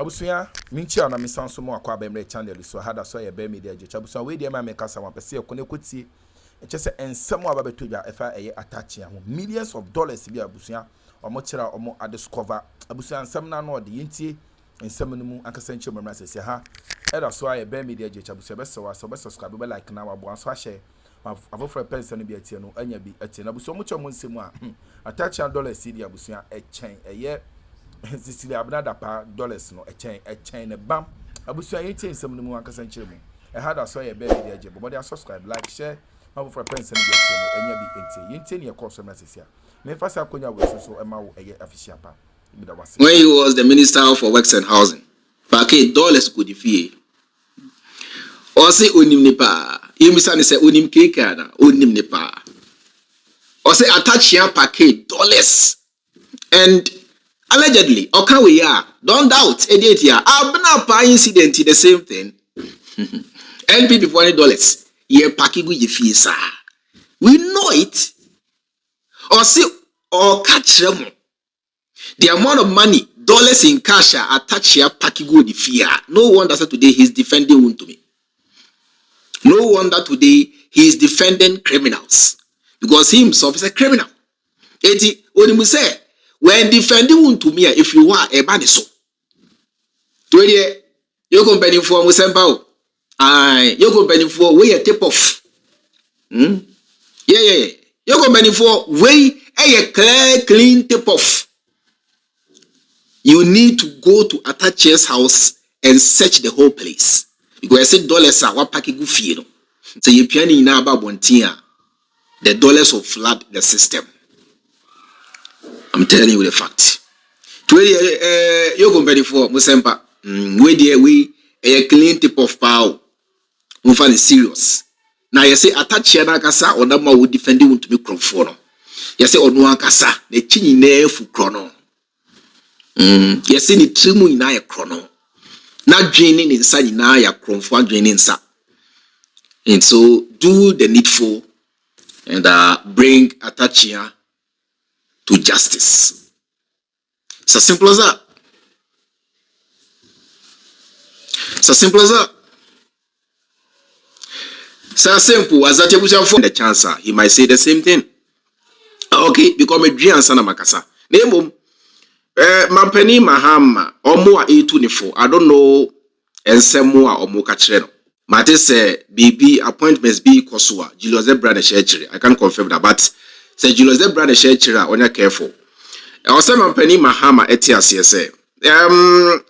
Abusuya minchi ana misanso mo akwa bemre channel so hada so ye be media je abusuya we dey ma make kasa wan pese ekone kwoti eche ensem aba beto dwa efa eye attach ya ho millions of dollars bi abusuya omo kira omo discover abusuya ensem na no de yintie ensem no mu akasa nche memra sese ha era so aye be media je abusuya be so be subscribe be like na wa bo anso ahye afofre person no bi atie no anya bi atie na abusuya mo chemo nsem a attach ya dollars di abusuya echen eye sisili abnada pa dollars no echen ne bam abusuya yintie ensem no mu akasa nche mu hada so ye be media je bo dey subscribe like share ma for person bi atie no anya bi entie yintie ne yakọ so message ya me fasa akonya we so e ma wo eye official pa. When he was the Minister for Works and Housing, paquet dollars could defeat. Or say onim nepa, Imisan say onim kyea na onim nepa. Or say attach your paquet dollars. And allegedly, okay we are, don't doubt, idiot here. Abna pa incident the same thing. NPP for $20. Ye paquet go ye fee, sir. We know it. Or say or catch them. The amount of money, dollars in cash are attached here, pakigo the fear. No wonder today he's defending Wontumi. No wonder today he is defending criminals. Because he himself is a criminal. Eti, Onimu say, when defending Wontumi, if you are a baniso. You're comparing for Musembao. You're comparing for way a tip off. Yeah. You're comparing for way a clean tip off. You need to go to Atta's house and search the whole place. Because I said dollars are what package go fee. So you piani na ba bontia. The dollars will flood the system. I'm telling you the fact. You compare for Musempa. We a clean tip of power. We find it serious. Now you say Atta na kasa or nama would defend you to be conform. You say Onuan kasa the chini ne fu chrono. Yes, in it trimu in a chrono. Not draining inside in a cromfort draining sa. And so do the needful and bring Atta to justice. It's as simple as that. It's as simple as that. So simple as that you for the chance, he might say the same thing. Okay, become a dream and sana makasa. Name Mampeni Mahama Omo A24. I don't know Ensemua Omo Kachreno. Mate say BB appointments be Kosua. Julius Brand Shechiri. I can't confirm that, but say Julius Brand Shechiri on your careful. Also Mampeni Mahama Etias say.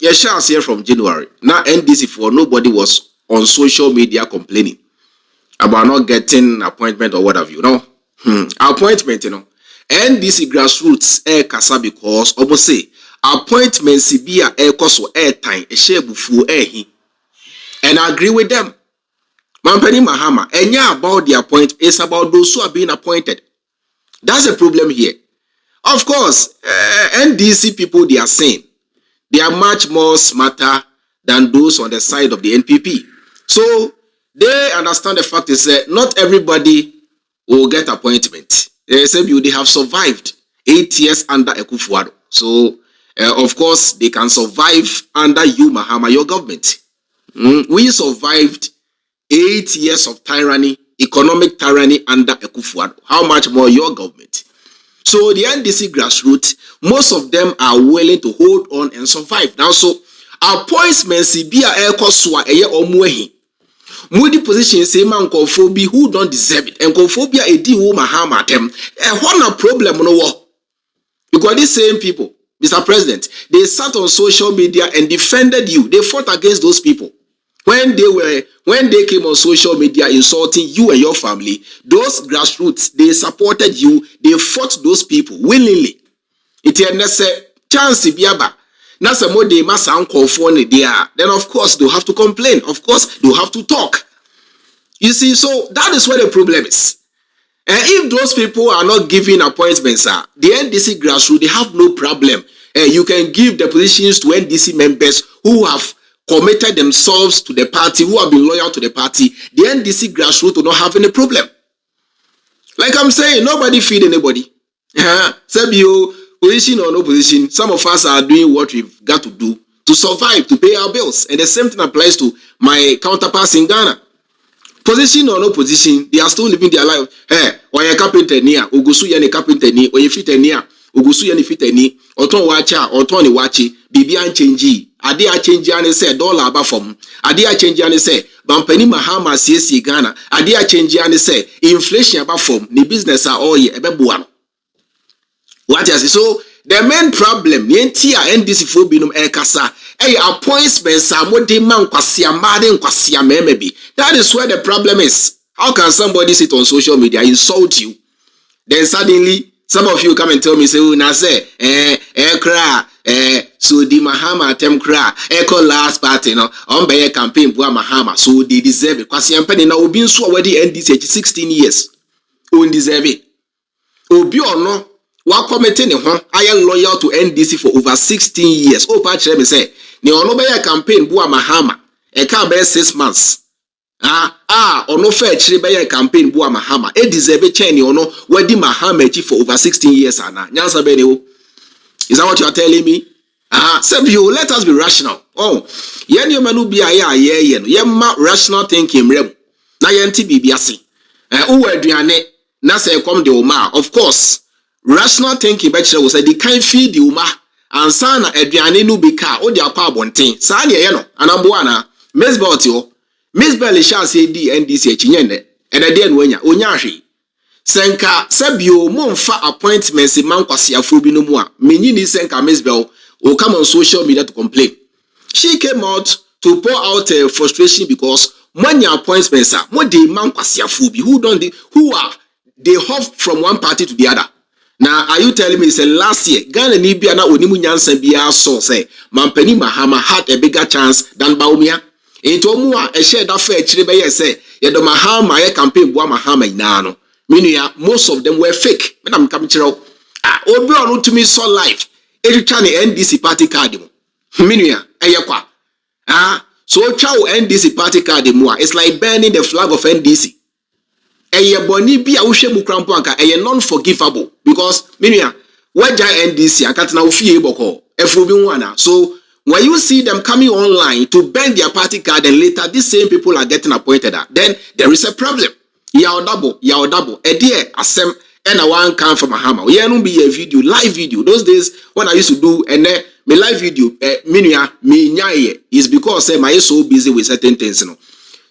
Yes, here from January. Now NDC for nobody was on social media complaining about not getting appointment or what have you. No, appointment, you know. NDC grassroots kasa because almost say appointments be a koso time a share bufu he and I agree with them. Mampeni Mahama enya about the appointment is about those who are being appointed. That's a problem here. Of course, NDC people they are saying they are much more smarter than those on the side of the NPP. So they understand the fact is that not everybody will get appointment. They say they have survived 8 years under Ekufuado. So, of course, they can survive under you, Mahama, your government. We survived 8 years of tyranny, economic tyranny under Ekufuado. How much more your government? So, the NDC grassroots, most of them are willing to hold on and survive. Now, so, appointments be a ekoswa eye omwehi. Moody position say man conphobia who don't deserve it and conphobia a di who Mahama them. What a problem no war. Because these same people, Mr. President, they sat on social media and defended you. They fought against those people. When they came on social media insulting you and your family, those grassroots, they supported you, they fought those people willingly. It is a chance biaba. Now some more they must sound conform there. Then of course they'll have to complain. Of course they'll have to talk. You see, so that is where the problem is. And if those people are not giving appointments, the NDC grassroots, they have no problem. You can give the positions to NDC members who have committed themselves to the party, who have been loyal to the party. The NDC grassroots will not have any problem. Like I'm saying, nobody feed anybody. Position or no position, some of us are doing what we've got to do to survive, to pay our bills. And the same thing applies to my counterparts in Ghana. Position or no position, they are still living their life. Hey, or a carpenter near, Ugusu yani carpenter ni, or you fit near, Ugusu yani fit ni, or ton watcha, or Tony watchi, Bibian change. Ade a change and say dollar above from. Ade a change and say, Bampeni Mahama CSC Ghana. Ade a change and say, inflation above from, the business are all ye, ebebuano. What is it? So, the main problem, yentia NDC phobinum ekasa, appointments are more demand kwasia made kwasia memebi. That is where the problem is. How can somebody sit on social media, insult you, then suddenly some of you come and tell me, say, oh, na say, so the Mahama tem kra, last party, no, on by a campaign, Bua Mahama, so they deserve it. Kwasia penny now been so already NDC 16 years. Undeserve it. Obi or no. Wa committee ne ho I am loyal to NDC for over 16 years. Oh, pa chere me say, ne ono be campaign Bua Mahama. E ka be 6 months. Ono fe chere be campaign Bua Mahama. E deserve che ne ono wadi Mahama chi for over 16 years ana. Nyansa be ne o. Is that what you are telling me? Sebio, let us be rational. Oh, yen yo manu bia ye no. Yen ma rational thinking mrem. Na yen ti bibia se. Uwe aduane na se come de o ma. Of course, rational thinking better was say the kind feed you ma and sana aduane no be car o de akwa abonten sa ne ye no anambo ana Miss Beltio Miss Bell sha say di NDC achinye ne ede de no anya onya hwe senka sabio momfa appointments man kwasiafo bi no mu a menyi ni senka Miss Bell will come on social media to complain. She came out to pour out frustration because money appointments are more de man kwasiafo bi who are they hop from one party to the other. Now, are you telling me say last year Ghana ni bia na onimu nyansan bia so say Mampeni Mahama had a bigger chance than Baumia? Into mu a share that fair chire be say ye do Mahama ye campaign Bua Mahama ina no. Meaning most of them were fake. When I'm coming chiro obi onu to me so life. E twa ne NDC party card mu. Meaning eye kwa. So twa NDC party card mu a it's like burning the flag of NDC. Eye boni bi a wohwe mu krampo anka eye non-forgivable because meaning waja NDC akata na ofie boko efo bi wana. So when you see them coming online to bend their party card and later these same people are getting appointed then there is a problem. Ya double e there asem and a one come from Mahama. We no be a video live video those days when I used to do and my live video me nyaye is because say my so busy with certain things you know.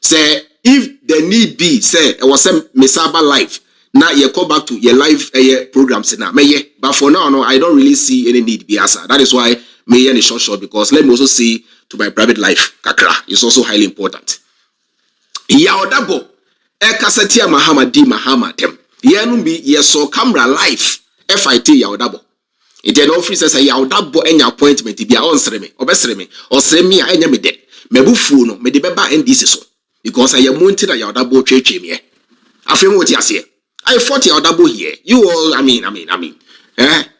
Say if the need be say I was Mesaba live now you call back to your live programs now but for now no I don't really see any need be answer. That is why me in short because let me also see to my private life kakra is also highly important. Ya double Ekasetia Mahama di Mahama tem yenu bi yeso camera live FIT ya double it an officer say ya double enya appointment bi a onsere me obesere me osere me a enya me de mebufu no me de beba NDC so because I am wanted that you double church me. I feel what you say. I fought your double here. You all, I mean.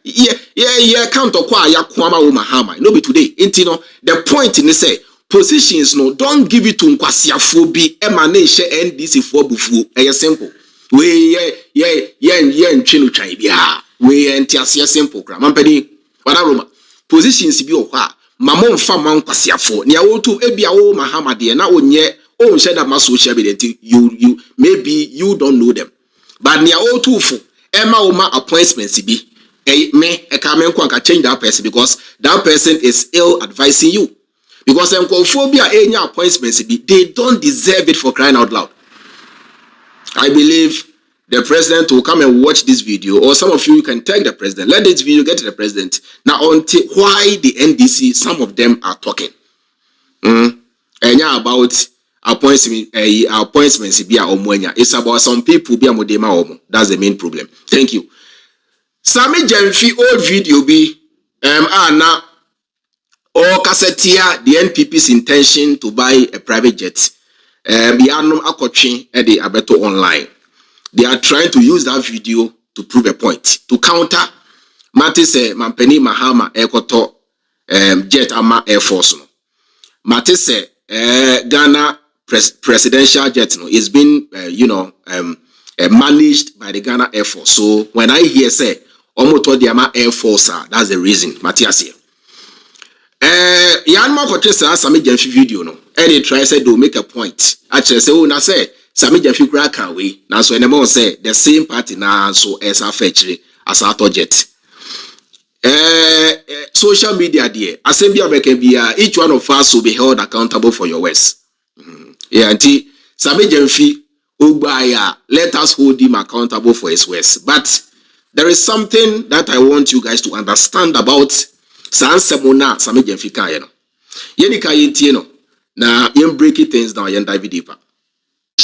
Yeah, count or qua ya kwama o Mahama. No be today. Intino, the point in the say positions no don't give it to nkwasia phobi emanation NDC for bufu. Simple. We ntwenu twan bia. We entiasia simple kra. Mampedi, Akroma. Positions bi o kwa. Mamon fa man nkwasia fo. Nia wo to ebia wo Mahama de na onye oh, said that my social media you maybe you don't know them. But near all two for Emma Oma appointments be me a comment can change that person because that person is ill advising you. Because phobia any appointments be they don't deserve it for crying out loud. I believe the president will come and watch this video, or some of you can tag the president. Let this video get to the president. Now until why the NDC, some of them are talking. And yeah, about appointments be omwenya. It's about some people be modema omo. That's the main problem. Thank you. Sami Jemfi old video be na or kassetia the NPP's intention to buy a private jet. Bianum akotwe e de abeto online. They are trying to use that video to prove a point to counter Matisse Mampeni Mahama ekoto jet ama Air Force no. Matisse Ghana presidential jet no is being managed by the Ghana Air Force. So when I hear say omoto the Air Force that's the reason Matthias here. Yanma Cochessa, Sammy Jenfi video, no. Any try said to make a point. Actually, say, oh, na say, Sammy Jenfi crack away. Now, so anymore say, the same party now, so as a fetchery, as a jet. Social media, dear. Assembly of each one of us will be held accountable for your words. Yeah, auntie, Sammy Jenfi, Ubaya, let us hold him accountable for his words. But there is something that I want you guys to understand about Sansemona Sammy Jenfi Kayano. Yenika Yentieno, na yen breaking things down, yen dive deeper.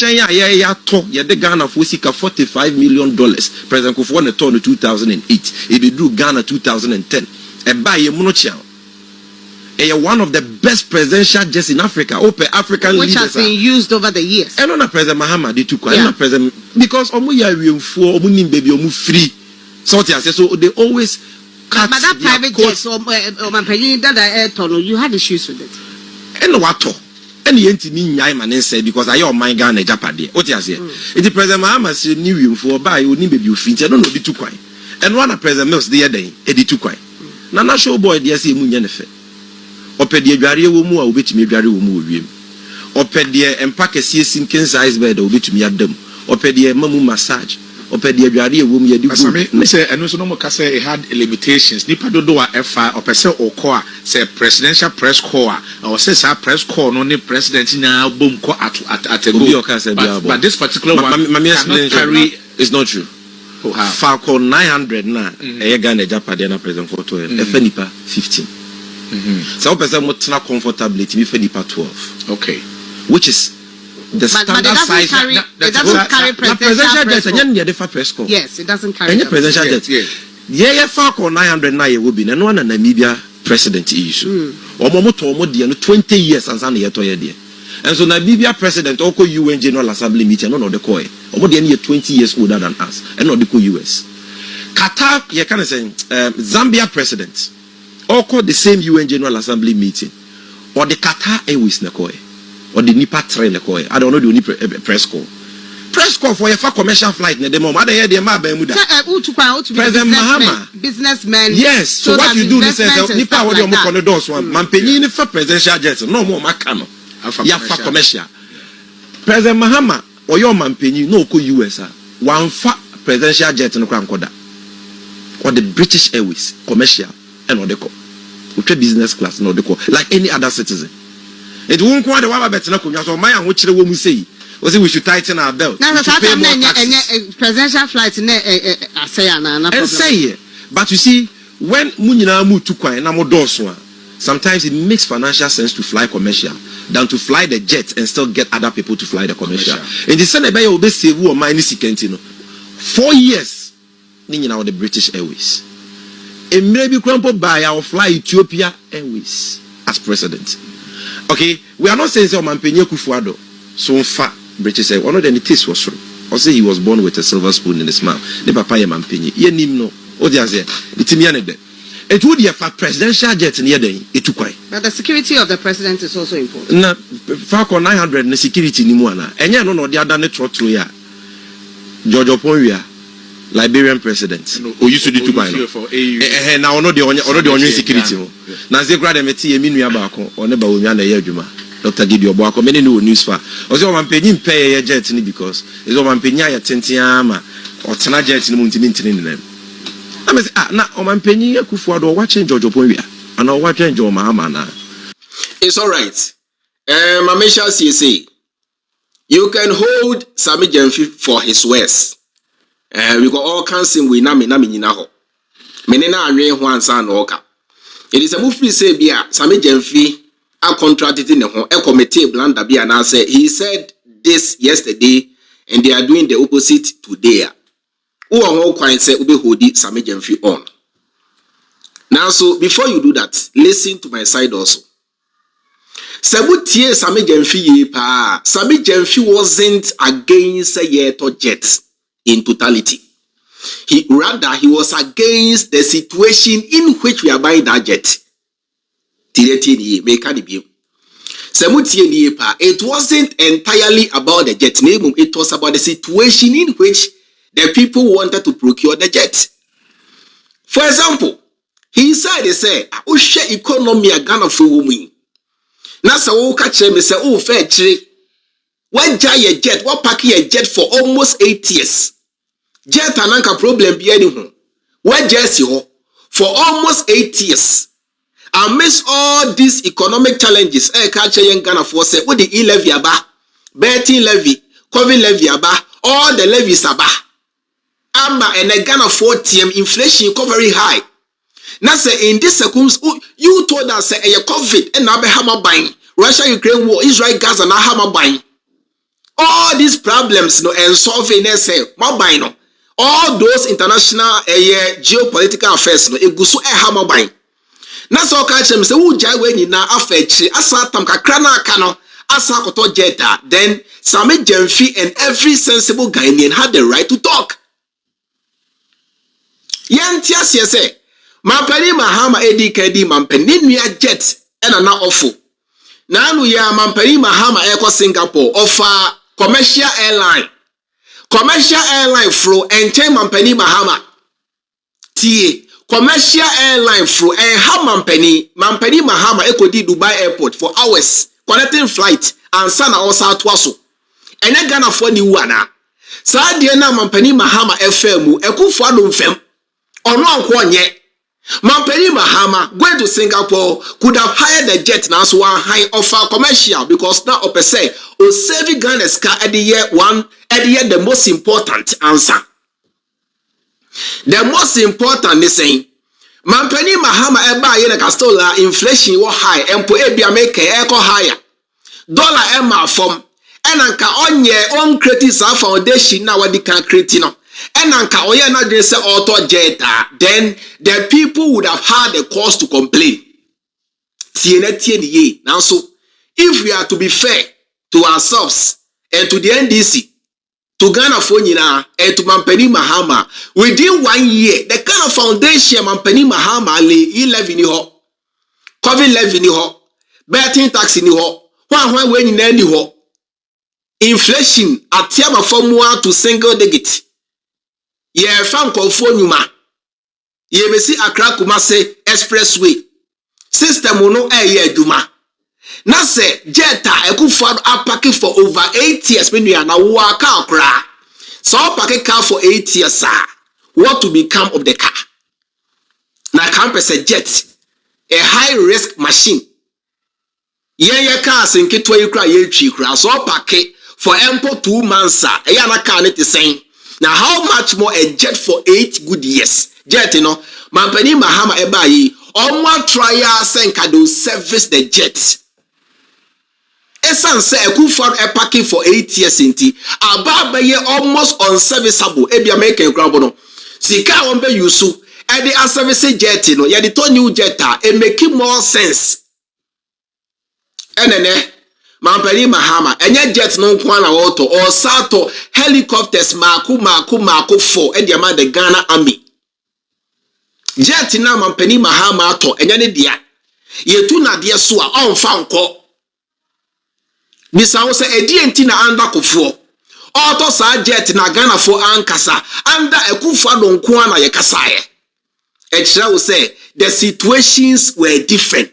Yeah, the Ghana for $45 million. President Kufuor ne turn 2008. He drew Ghana 2010. And by a monochia. One of the best presidential jets in Africa. Open African which leaders. Which has been used over the years. And on a President Mahama, they took one. President because Omuya for Omunim baby Omu free. So they always cut. But that private jet, so that you had issues with it. And what? And the entity man said because I am my Ghana Japade. What you say? It is President Mahama said new you for buy you need baby finch. I don't know the two coin. And one of President Mills the other day, the two coin. Nana show boy the say munyanefe. Ope the dware wo mu a obetumi dware wo mu wiem. Ope the empake siesin king size bed obetumi adam. Ope the mamu massage. Ope the dware wo mu ye di go. Say eno so no mo ka say it had limitations. Nipa dodo a efa ope say okọ a say presidential press corps or say sa press corps no ne president na bom ko at a go. But this particular one cannot carry it's not true. Falcon 900 na Ghana Japade na president for 12. Efenipa 15. So person mo tena comfortably to be Efenipa 12. Okay. Which is the standard size. It doesn't carry presidential press corps. Yes, it doesn't carry. Any presidential jet. Yeah, Falcon 900 na ye will be no one na Namibia president issue. Omo to omo de no 20 years ansa na ye to ye de. And so Namibia president oko UN General Assembly meeting no the koi. Omo de 20 years older than us. And no the US. Qatar ye can say Zambia president oko the same UN General Assembly meeting. Or the Qatar Airways na koi. Or the Nipa train na koi. I don't know the only press call. Press call for a commercial flight na the mom. Ada here ma ba muda. President Mahama businessmen. Yes. So what you do is Nipa what you mo kono doors one. Man penyin for presidential jet. No more maka no. Ya fa commercial. President Mahama or your man penyin no ko US one fa presidential jet no kra nkoda. Or the British Airways commercial and the call. We business class no the call like any other citizen. It won't go the wa bet na konwa so man ho kire wo mu sei. We should tighten our belt. Now, presidential flight say but you see, when Munina move to Kwai na sometimes it makes financial sense to fly commercial than to fly the jet and still get other people to fly the commercial. In the same way, you save who my 4 years with the British Airways. And maybe crumple by our fly Ethiopia Airways as president. Okay, we are not saying so Mampenye Kufuado so far. British said, one of the taste was true. Also, he was born with a silver spoon in his mouth. The papa man penny. Ye nim no. O dia say, it's me ane de. It would be a presidential jet in here day. It took quite. But the security of the president is also important. Na Falcon 900 na security ni mu ana. Enya no the other network through ya. George Oponwia, Liberian president. O used to do too quite. Na ono de onye security mo. Na ze grade meti emi nua ba ko. One ba onwa na ye adwuma. Dr. Gideon Boako, many new news for. Also, I'm paying pay a jet because it's all I'm paying a tentiama or Tana jet in the Muntin in them. I mean, now I'm paying a Kufuado or watching George Opoya and I'm watching Joe Mahama. It's all right. Mamisha CSA, you can hold Sammy Jenfi for his words. We got all canceling with Nami Ninaho. Menena and Ray Juan San Oka. It is a movie say, Bia, Sammy Jenfi. I contracted in a committee blanda be and I said he said this yesterday and they are doing the opposite today. Who are all quite say ube hodi Sammy Jenfi on. Now so before you do that, listen to my side also. Sabutie Sammy Jenfi pa Sammy Jenfi wasn't against a yeto jet in totality. He was against the situation in which we are buying that jet. It wasn't entirely about the jet. It was about the situation in which the people wanted to procure the jet. For example, He said, they say, "Oh, share economy a Ghana for women." Nasa wo catch me say, "Oh, fair tree. What giant jet? What pack a jet for almost 8 years? Jet ananka problem be anyone. What Jesse ho for almost 8 years. Amidst all these economic challenges, catch a Ghana for say, what the levy aba, betting levy, COVID levy aba, all the levies aba. Ama and a Ghana 4 inflation very high. Now say in this circumstance, you told us say a COVID and now be hammer buying. Russia Ukraine war, Israel Gaza na hammer buying. All these problems no and solving say my buying no. All those international geopolitical affairs no egusu hammer buying. Na so ka chem say wo jai we nyina afechi asa tam kakra na aka no asa koto jeta then Sami Jemfi and every sensible Ghanaian had the right to talk. Yantia say Mampani Mahama Edi Kedi Mampani Nia jet and an awful. Nanu ya Mampani Mahama Eko Singapore offer commercial airline. Commercial airline flow and time Mampani Mahama. Tie commercial airline flow and how Mampani Mahama Eko di Dubai airport for hours connecting flight and sana also atwaso. Ene Ghana for ni wana. Sa die na Mampani Mahama FM Eko fo adom fem. Ono anko nye. Mampani Mahama going to Singapore could have hired a jet now so one high offer commercial because now up say o save Ghana's car at the year the most important answer. The most important is saying Mampani Mahama eba ye na castola inflation was high empo ebia make eco higher. Dollar emma from enanka onye on create sa foundation na wadi kan create no. Enanka oye na dey say auto jeta then the people would have had a cause to complain. Now so if we are to be fair to ourselves and to the NDC, to Ghana for Nina and to Mampani Mahama, within 1 year, the kind of foundation Mampani Mahama lay 11 ho, COVID 11 ho, betting tax in ho, one when in any ho, inflation at Tiama from 1 to single digit. Ye found call for Numa. Ye may see Accra Kumase Expressway. System will no air Duma. Now say Jetta a good for a packet for over 8 years when we are now walk out cry. So packet car for 8 years, sir. What to become of the car? Now campus a jet, a high risk machine. Ye car sink it where you cry ye cheek so packet for ample 2 months, sir. A yana car it is saying. Now how much more a jet for 8 good years? Jet, you know, Mampani Mahama Ebayi, on one trial senka do service the jet. Esan say a good for a packing for 8 years inti. Ababa ye almost unserviceable. Ebi American grabono. Sika wonbe yusu. E the service jet, you know, ya the to new jetta. It make more sense. Enene. Mampani Mahama, enye jet no kwana auto or sato helicopters maku for ediama the Ghana Army. Jet na Mampani Mahama ato enye ne dia. Yetu na dia so a onfa nko. Bisa wo se edi enti na anda kofo. Auto sa jet na Ghana for ankasa anda ekufo adonko na ye kasaye. Ekira wo say the situations were different.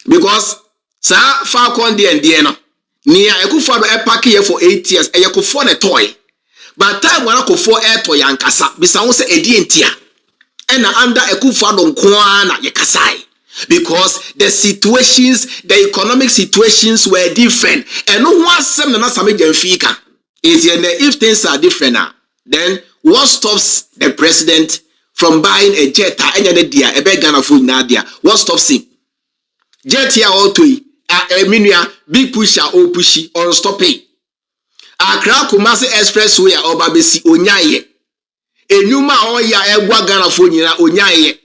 Because sa Falcon and Diana near Ekufado a pack here for 8 years, a Yakufon a toy. But time when I could for air toy and Kasa, Bisawsa a dientia. And under Ekufado Kwana Yakasai. Because the situations, the economic situations were different. And no one sem na Samijan Fika. If things are different now, then what stops the president from buying a jet and a dear, a beggar of food Nadia? What stops him? Jet here all three. Big pusher or pushy or stop it. Accra Kumasi Expressway or Babesi Onyaye. Enuma Oya Egwa Ghana Fonina Onyaye.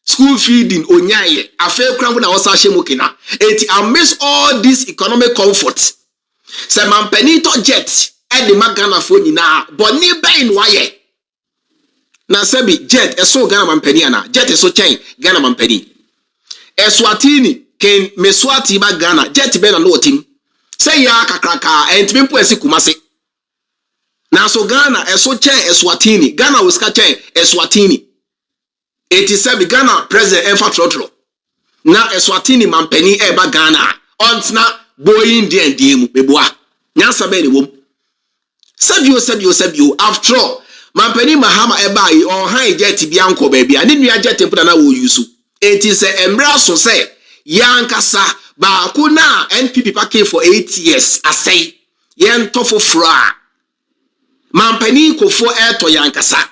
School feeding Onyaye. A fair crown na Osashe Mokina. It amidst all this economic comfort. Se Mampenito jet at the Magana Fonina, but nearby in Waye. Na sebi jet eso Ghana Mampeniana. Jet eso chain Ghana Mampeni. Eswatini. Ken meswati ba Ghana jet be na no team say ya kakraka enti mpo esi Kumase Now so Ghana eso chen Eswatini. Ghana was chen Eswatini. 87 Ghana president Enfa Trotro. Now Eswatini mampeni eba Ghana. Ontna boyin di endimu beboa. Nyansa be de wom. Sebio after all mampeni Mahama eba yi on han jet bianco baby. Ani nua jet tempo na wo yusu. Enti se emra so se yankasa ba kuna NPP pake for 8 years asay. Yen tofo fra. Mampeni kofo eto yankasa.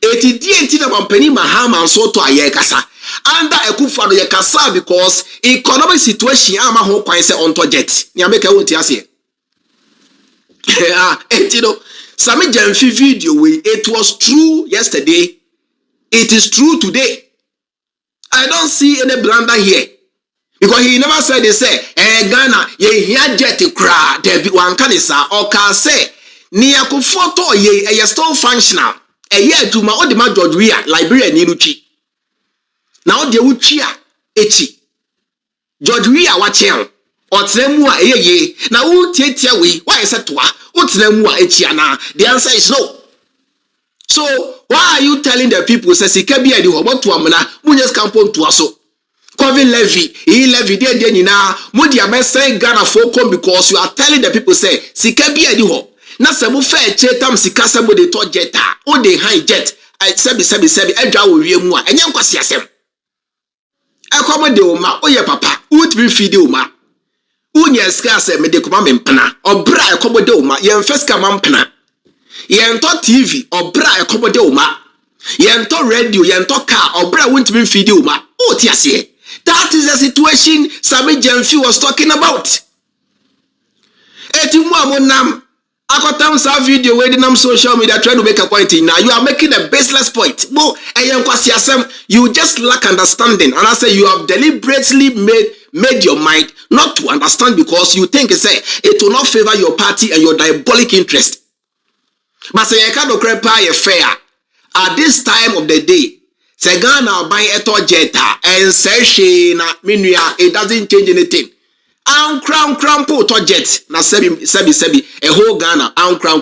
Eti di na mampeni Mahama nso to ayekasa. Under Akufo-Addo yekasa because economic situation ama ho kwan se onto jet. Ni ameka wonti ase. Eti no Sami Jamfi video we it was true yesterday. It is true today. I don't see any blunder here. Because he never said they say Ghana ye here jet cra there be one kanisa or can say ni Akufo-Addo ye still functional. Ye to my old man George Weah Liberia ni ruchi. Now the uchia echi. George Weah wachel. Otlemua ye. Now utetia we why is that wa utlemua echi ana. The answer is no. So why are you telling the people say sikebi edi ho botu amana munye scampon to aso. Covid levy, levy dey nyina mudi amesen Ghana for come because you are telling the people say sikebi edi ho. Na se mo fe che tam sika se mo de to jeta o de high jet sebi edwa wo wie mu a enye nkwase asem Akroma de oma oye papa utbi fide oma unya ska se me de koma me mpena obra Akroma de oma ye mfeska ma mpena ye nto TV obra Akroma de oma ye nto radio ye nto car obra wontbi fide oma o ti ase. That is the situation Sami Jamfi was talking about. Eti mu amonam Akotam sa video where them social media trying to make a point in now. You are making a baseless point. You just lack understanding. And I say you have deliberately made your mind not to understand because you think it will not favor your party and your diabolic interest. But say you can't pay a fair. At this time of the day, say Ghana buy a jetta and say she na minya, it doesn't change anything. Crown po to jet na sebi a whole Ghana crown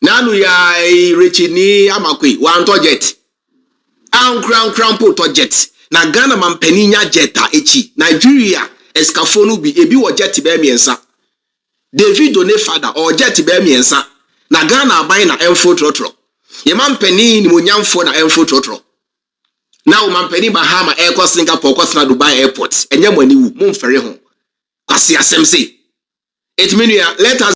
nanu ya richini amakwe one to jet crown po to jet na Ghana mampeni nya jetta echi Nigeria escafonu bi ebi wo jet be miensa Davido ne father or jet be miensa na Ghana buy na emfo trotro ye mampeni ni monyamfo na emfo trotro. Now mampeni Bahama airport Singapore kwasna Dubai airport enye mwani wu mumfere ho kwase asem say it mean let us